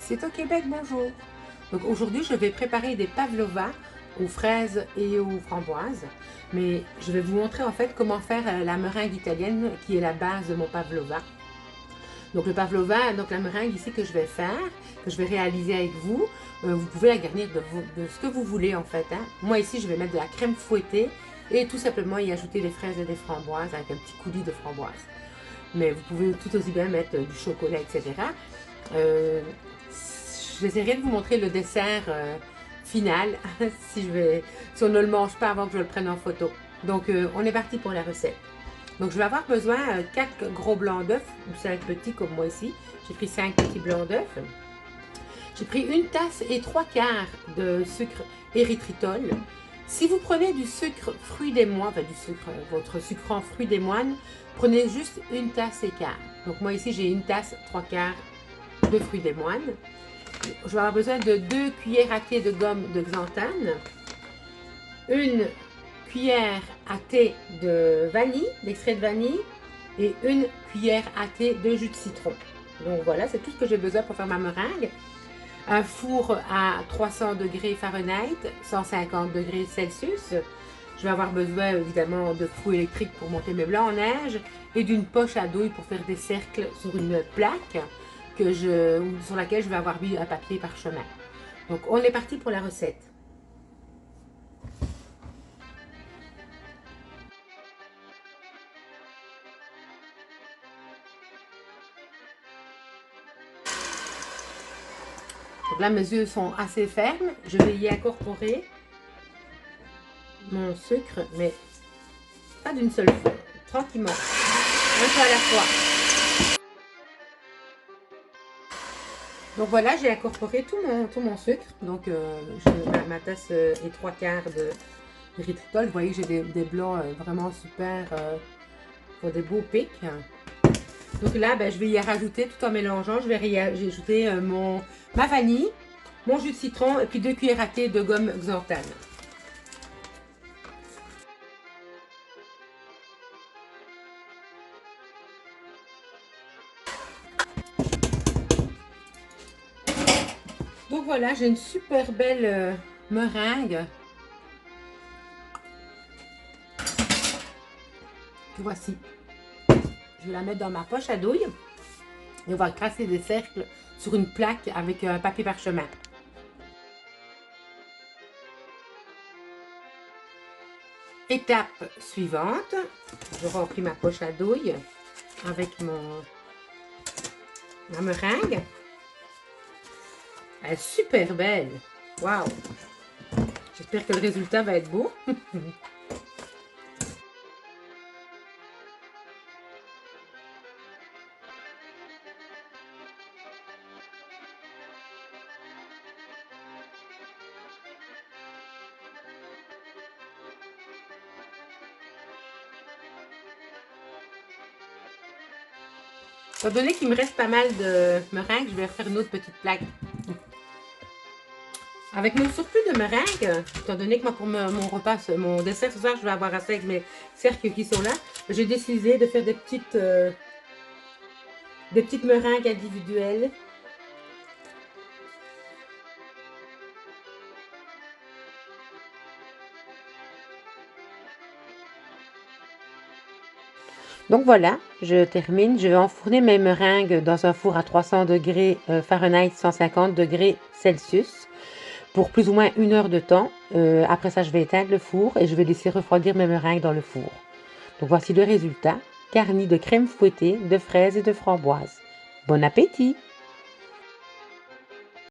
C'est au Québec, bonjour. Donc aujourd'hui, je vais préparer des pavlovas aux fraises et aux framboises. Mais je vais vous montrer en fait comment faire la meringue italienne qui est la base de mon pavlova. Donc le pavlova, donc la meringue ici que je vais faire, que je vais réaliser avec vous, vous pouvez la garnir de ce que vous voulez en fait. Hein. Moi ici, je vais mettre de la crème fouettée et tout simplement y ajouter des fraises et des framboises avec un petit coulis de framboises. Mais vous pouvez tout aussi bien mettre du chocolat, etc. Euh, J'essaierai de vous montrer le dessert final si on ne le mange pas avant que je le prenne en photo. Donc on est parti pour la recette. Donc je vais avoir besoin de 4 gros blancs d'œufs ou 5 petits comme moi ici. J'ai pris 5 petits blancs d'œufs. J'ai pris une tasse et 3/4 de sucre érythritol. Si vous prenez du sucre fruit des moines, enfin du sucre, votre sucre en fruit des moines, prenez juste une tasse et quart. Donc moi ici j'ai une tasse 3/4 de fruits des moines. Je vais avoir besoin de 2 cuillères à thé de gomme de xanthane, une cuillère à thé de vanille, d'extrait de vanille, et une cuillère à thé de jus de citron. Donc voilà, c'est tout ce que j'ai besoin pour faire ma meringue. Un four à 300 degrés Fahrenheit, 150 degrés Celsius. Je vais avoir besoin évidemment de fou électrique pour monter mes blancs en neige et d'une poche à douille pour faire des cercles sur une plaque sur laquelle je vais avoir mis un papier parchemin. Donc on est parti pour la recette. Donc là mes yeux sont assez fermes, je vais y incorporer mon sucre, mais pas d'une seule fois, tranquillement, un peu à la fois. Donc voilà, j'ai incorporé tout mon sucre. Donc ma tasse et 3/4 de érythritol. Vous voyez que j'ai des blancs vraiment super, pour des beaux pics. Donc là, je vais y rajouter tout en mélangeant. Je vais y ajouter ma vanille, mon jus de citron et puis 2 cuillères à thé de gomme xanthane. Donc voilà, j'ai une super belle meringue. Voici. Je vais la mettre dans ma poche à douille et on va tracer des cercles sur une plaque avec un papier parchemin. Étape suivante, je remplis ma poche à douille avec ma meringue. Elle est super belle. Waouh! J'espère que le résultat va être beau. Étant donné qu'il me reste pas mal de meringue, je vais refaire une autre petite plaque. Avec mon surplus de meringue, étant donné que moi pour mon repas, mon dessert ce soir, je vais avoir assez avec mes cercles qui sont là, j'ai décidé de faire des petites meringues individuelles. Donc voilà, je termine. Je vais enfourner mes meringues dans un four à 300 degrés Fahrenheit, 150 degrés Celsius pour plus ou moins 1 heure de temps. Après ça, je vais éteindre le four et je vais laisser refroidir mes meringues dans le four. Donc voici le résultat, garni de crème fouettée, de fraises et de framboises. Bon appétit!